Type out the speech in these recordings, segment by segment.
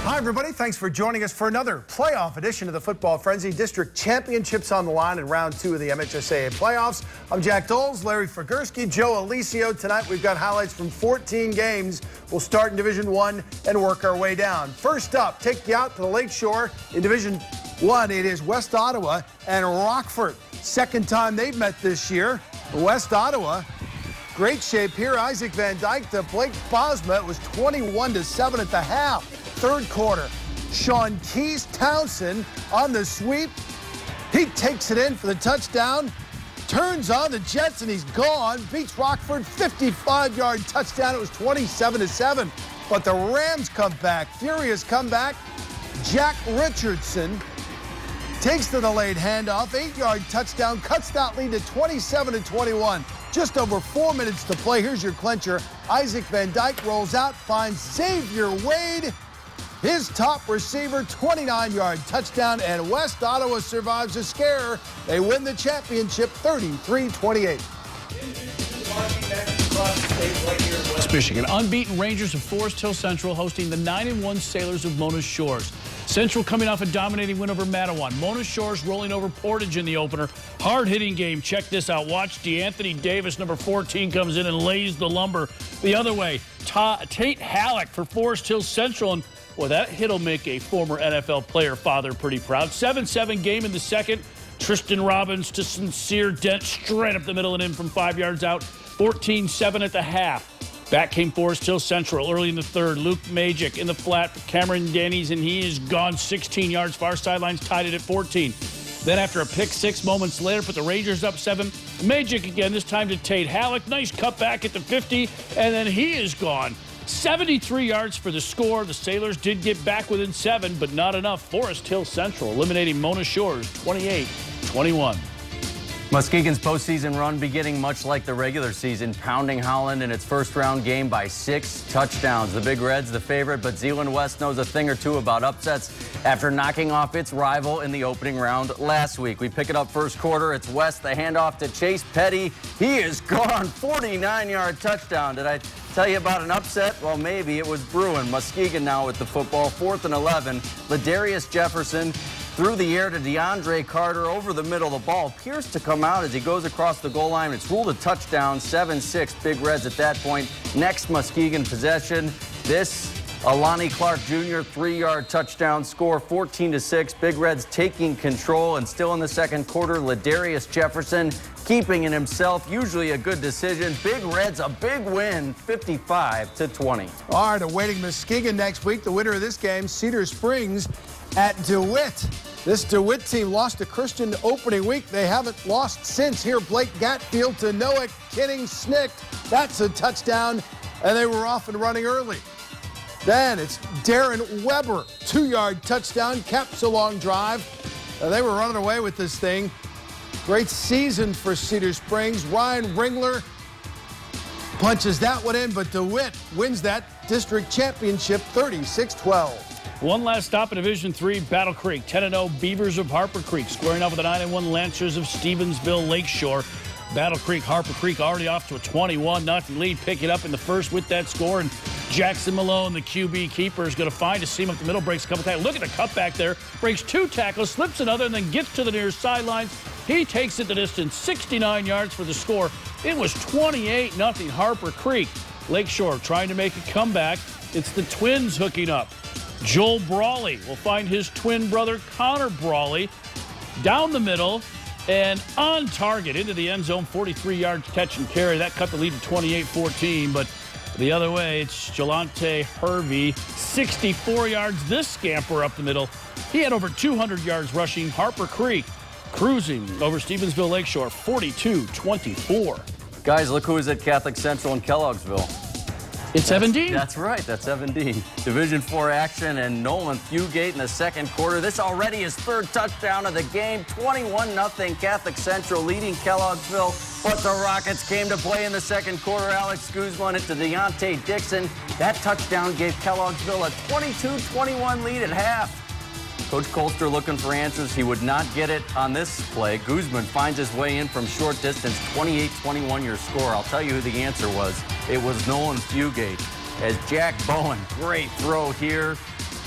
Hi, everybody. Thanks for joining us for another playoff edition of the Football Frenzy. District Championships on the line in round 2 of the MHSAA playoffs. I'm Jack Doles, Larry Fragurski, Joe Alicio. Tonight we've got highlights from 14 games. We'll start in Division 1 and work our way down. First up, take you out to the Lakeshore. In Division 1, it is West Ottawa and Rockford. Second time they've met this year. West Ottawa, great shape here. Isaac Van Dyke to Blake Bosma. It was 21-7 at the half. Third quarter, Sean Keys Townsend on the sweep. He takes it in for the touchdown, turns on the Jets, and he's gone. Beats Rockford, 55-yard touchdown. It was 27-7. But the Rams come back. Furious comeback. Jack Richardson takes the delayed handoff, 8-yard touchdown, cuts that lead to 27-21. Just over 4 minutes to play. Here's your clincher. Isaac Van Dyke rolls out, finds Xavier Wade, his top receiver, 29-yard touchdown, and West Ottawa survives a scare. They win the championship 33-28. Michigan. Unbeaten Rangers of Forest Hill Central hosting the 9-1 Sailors of Mona Shores. Central coming off a dominating win over Matawan. Mona Shores rolling over Portage in the opener. Hard-hitting game. Check this out. Watch DeAnthony Davis, number 14, comes in and lays the lumber the other way. Tate Halleck for Forest Hill Central. And, boy, that hit'll make a former NFL player father pretty proud. 7-7 game in the second. Tristan Robbins to Sincere Dent straight up the middle and in from 5 yards out. 14-7 at the half. Back came Forest Hill Central early in the third. Luke Majic in the flat for Cameron Davies, and he is gone 16 yards. Far sidelines tied it at 14. Then after a pick 6 moments later, put the Rangers up 7. Majic again, this time to Tate Halleck. Nice cutback at the 50, and then he is gone. 73 yards for the score. The Sailors did get back within 7, but not enough. Forest Hill Central eliminating Mona Shores 28-21. Muskegon's postseason run beginning much like the regular season, pounding Holland in its first-round game by 6 touchdowns. The Big Reds the favorite, but Zeeland West knows a thing or two about upsets after knocking off its rival in the opening round last week. We pick it up first quarter. It's West, the handoff to Chase Petty. He is gone, 49-yard touchdown. Did I tell you about an upset? Well, maybe it was brewing. Muskegon now with the football, 4th and 11. Ladarius Jefferson through the air to DeAndre Carter over the middle. The ball appears to come out as he goes across the goal line. It's ruled a touchdown, 7-6 Big Reds at that point. Next Muskegon possession. This Alani Clark Jr. 3-yard touchdown score, 14-6. Big Reds taking control, and still in the second quarter, Ladarius Jefferson keeping it himself. Usually a good decision. Big Reds a big win, 55-20. All right, awaiting Muskegon next week. The winner of this game, Cedar Springs at DeWitt. This DeWitt team lost to Christian opening week. They haven't lost since. Here, Blake Gatfield to Noah Kidding Snick. That's a touchdown, and they were off and running early. Then it's Darren Weber, 2-yard touchdown, caps a long drive. They were running away with this thing. Great season for Cedar Springs. Ryan Ringler punches that one in, but DeWitt wins that district championship 36-12. One last stop in Division 3, Battle Creek. 10-0 Beavers of Harper Creek squaring off with the 9-1 Lancers of Stevensville Lakeshore. Battle Creek, Harper Creek already off to a 21-0 lead. Pick it up in the first with that score. And Jackson Malone, the QB keeper, is going to find a seam up the middle, breaks a couple tackles. Look at the cutback there. Breaks 2 tackles, slips another, and then gets to the near sidelines. He takes it the distance, 69 yards for the score. It was 28-0 Harper Creek. Lakeshore trying to make a comeback. It's the Twins hooking up. Joel Brawley will find his twin brother, Connor Brawley, down the middle and on target into the end zone, 43-yard catch and carry. That cut the lead to 28-14, but the other way, it's Jelante Hervey, 64 yards. This scamper up the middle. He had over 200 yards rushing. Harper Creek cruising over Stevensville Lakeshore, 42-24. Guys, look who is at Catholic Central in Kellogg'sville. It's 17? That's right, that's 17. Division 4 action, and Nolan Fugate in the second quarter. This already his 3rd touchdown of the game. 21-0 Catholic Central leading Kellogg'sville. But the Rockets came to play in the second quarter. Alex Guzman it to Deontay Dixon. That touchdown gave Kellogg'sville a 22-21 lead at half. Coach Colster looking for answers. He would not get it on this play. Guzman finds his way in from short distance. 28-21 your score. I'll tell you who the answer was. It was Nolan Fugate. As Jack Bowen, great throw here.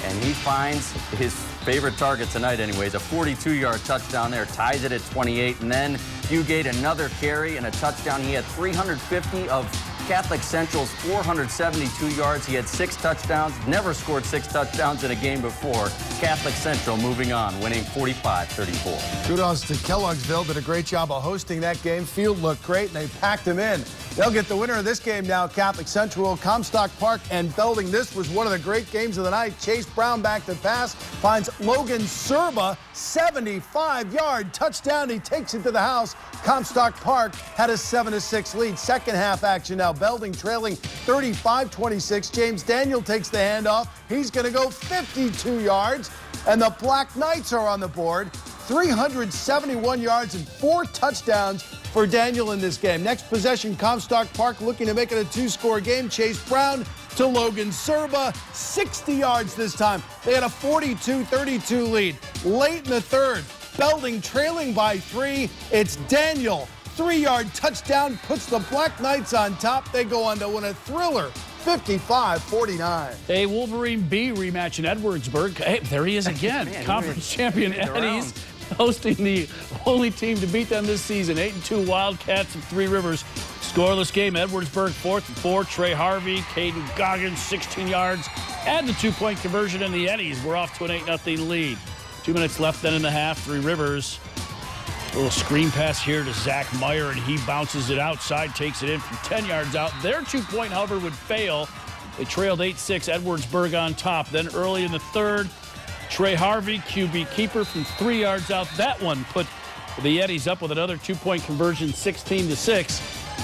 and he finds his favorite target tonight anyways, a 42-yard touchdown there, ties it at 28, and then Fugate another carry and a touchdown. He had 350 of Catholic Central's 472 yards. He had 6 touchdowns, never scored 6 touchdowns in a game before. Catholic Central moving on, winning 45-34. Kudos to Kellogg'sville, did a great job of hosting that game. Field looked great, and they packed him in. They'll get the winner of this game now, Catholic Central, Comstock Park, and Belding. This was one of the great games of the night. Chase Brown back to pass, finds Logan Serba, 75-yard touchdown. He takes it to the house. Comstock Park had a 7-6 lead. Second half action now. Belding trailing 35-26. James Daniel takes the handoff. He's going to go 52 yards, and the Black Knights are on the board. 371 yards and 4 touchdowns for Daniel in this game. Next possession, Comstock Park looking to make it a 2-score game. Chase Brown to Logan Serba, 60 yards this time. They had a 42-32 lead. Late in the third, Belding trailing by 3. It's Daniel, 3-yard touchdown, puts the Black Knights on top. They go on to win a thriller, 55-49. A Wolverine B rematch in Edwardsburg. Hey, there he is again. Man, Conference champion Eddies hosting the only team to beat them this season. 8-2 Wildcats of Three Rivers. Scoreless game. Edwardsburg 4th and 4. Trey Harvey, Caden Goggins, 16 yards. And the 2-point conversion, and the Eddies were off to an 8-0 lead. 2 minutes left then in the half. Three Rivers. A little screen pass here to Zach Meyer, and he bounces it outside, takes it in from 10 yards out. Their 2-point, however, would fail. They trailed 8-6, Edwardsburg on top. Then early in the third, Trey Harvey, QB keeper from 3 yards out. That one put the Eddies up with another 2-point conversion, 16-6.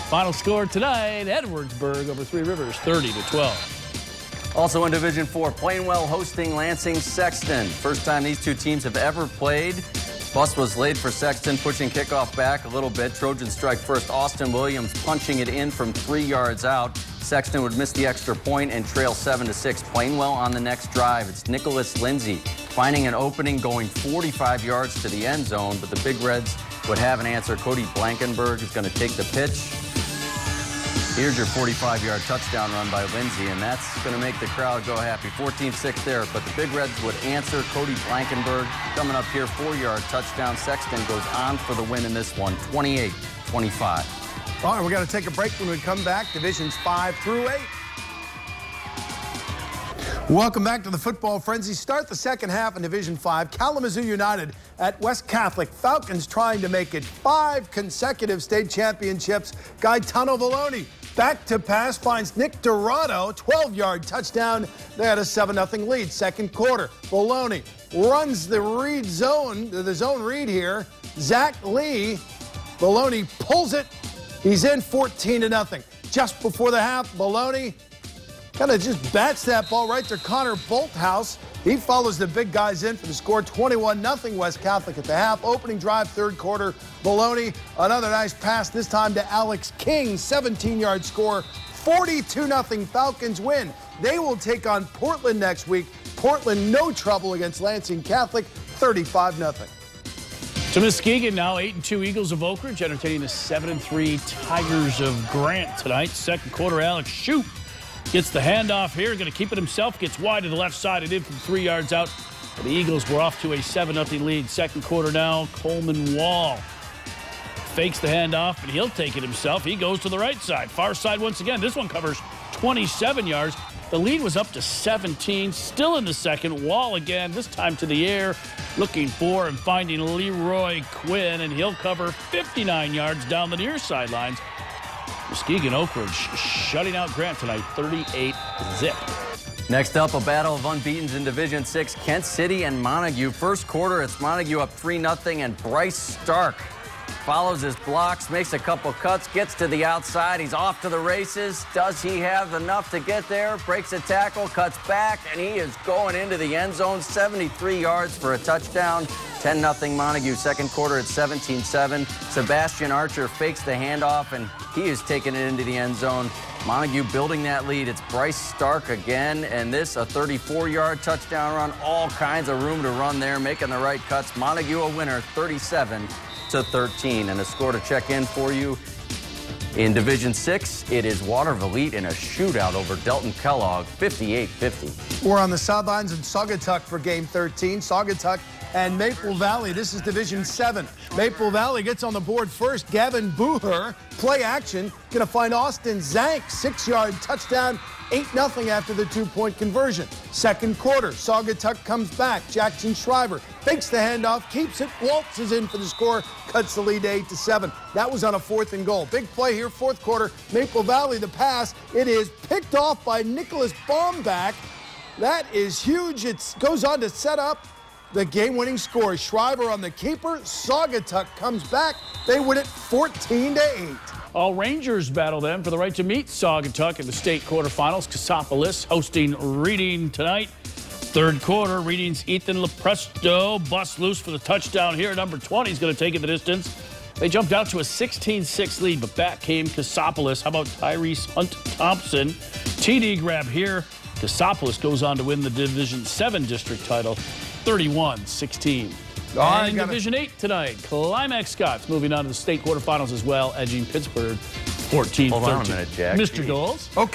Final score tonight, Edwardsburg over Three Rivers, 30-12. Also in Division 4, Plainwell hosting Lansing Sexton. First time these two teams have ever played. Bus was laid for Sexton, pushing kickoff back a little bit. Trojans strike first. Austin Williams punching it in from 3 yards out. Sexton would miss the extra point and trail 7-6. Plainwell on the next drive. It's Nicholas Lindsay finding an opening, going 45 yards to the end zone, but the Big Reds would have an answer. Cody Blankenberg is going to take the pitch. Here's your 45-yard touchdown run by Lindsay, and that's going to make the crowd go happy. 14-6 there, but the Big Reds would answer. Cody Blankenberg coming up here, 4-yard touchdown. Sexton goes on for the win in this one, 28-25. All right, we're going to take a break. When we come back, Divisions 5 through 8. Welcome back to the Football Frenzy. Start the second half in Division 5. Kalamazoo United at West Catholic. Falcons trying to make it 5 consecutive state championships. Gaetano Vallone back to pass, finds Nick Dorado, 12-yard touchdown. They had a 7-0 lead. Second quarter, Vallone runs the read zone, the zone read here. Zach Lee, Vallone pulls it. He's in 14-0. Just before the half, Vallone kind of just bats that ball right to Connor Bolthouse. He follows the big guys in for the score, 21-0 West Catholic at the half. Opening drive, third quarter, Vallone, another nice pass, this time to Alex King, 17-yard score, 42-0 Falcons win. They will take on Portland next week. Portland, no trouble against Lansing Catholic, 35-0. To Muskegon now, 8-2 Eagles of Oakridge entertaining the 7-3 Tigers of Grant tonight. Second quarter, Alex Shoup gets the handoff here, going to keep it himself, gets wide to the left side and in from 3 yards out. The Eagles were off to a 7-0 lead. Second quarter now, Coleman Wall fakes the handoff, and he'll take it himself. He goes to the right side, far side once again. This one covers 27 yards. The lead was up to 17, still in the second. Wall again, this time to the air, looking for and finding Leroy Quinn, and he'll cover 59 yards down the near sidelines. Muskegon Oakridge shutting out Grant tonight, 38-zip. Next up, a battle of unbeatens in Division 6, Kent City and Montague. First quarter, it's Montague up 3-0, and Bryce Stark follows his blocks, makes a couple cuts, gets to the outside. He's off to the races. Does he have enough to get there? Breaks a tackle, cuts back, and he is going into the end zone. 73 yards for a touchdown. 10-0 Montague. Second quarter at 17-7. Sebastian Archer fakes the handoff, and he is taking it into the end zone. Montague building that lead. It's Bryce Stark again, and this a 34-yard touchdown run. All kinds of room to run there, making the right cuts. Montague a winner, 37-13. And a score to check in for you In Division 6, it is Waterville in a shootout over Delton Kellogg, 58-50. We're on the sidelines in Saugatuck for Game 13. Saugatuck and Maple Valley. This is Division 7. Maple Valley gets on the board first. Gavin Booher, play action, going to find Austin Zank, 6-yard touchdown, 8-0 after the 2-point conversion. Second quarter, Saugatuck comes back. Jackson Shriver fakes the handoff, keeps it. Waltz is in for the score, cuts the lead to 8-7. That was on a 4th and goal. Big play here, fourth quarter. Maple Valley, the pass. It is picked off by Nicholas Baumback. That is huge. It goes on to set up the game-winning score. Shriver on the keeper. Saugatuck comes back. They win it 14-8. All Rangers battle then for the right to meet Saugatuck in the state quarterfinals. Katsopolis hosting Reading tonight. Third quarter, Reading's Ethan Lepresto busts loose for the touchdown here. Number 20 is going to take it the distance. They jumped out to a 16-6 lead, but back came Katsopolis. How about Tyrese Hunt-Thompson? TD grab here. Katsopolis goes on to win the Division 7 district title, 31-16. And in Division 8 tonight, Climax Scots moving on to the state quarterfinals as well, edging Pittsburgh 14-13. Hold on a minute, Jack. Mr. Doles. Okay.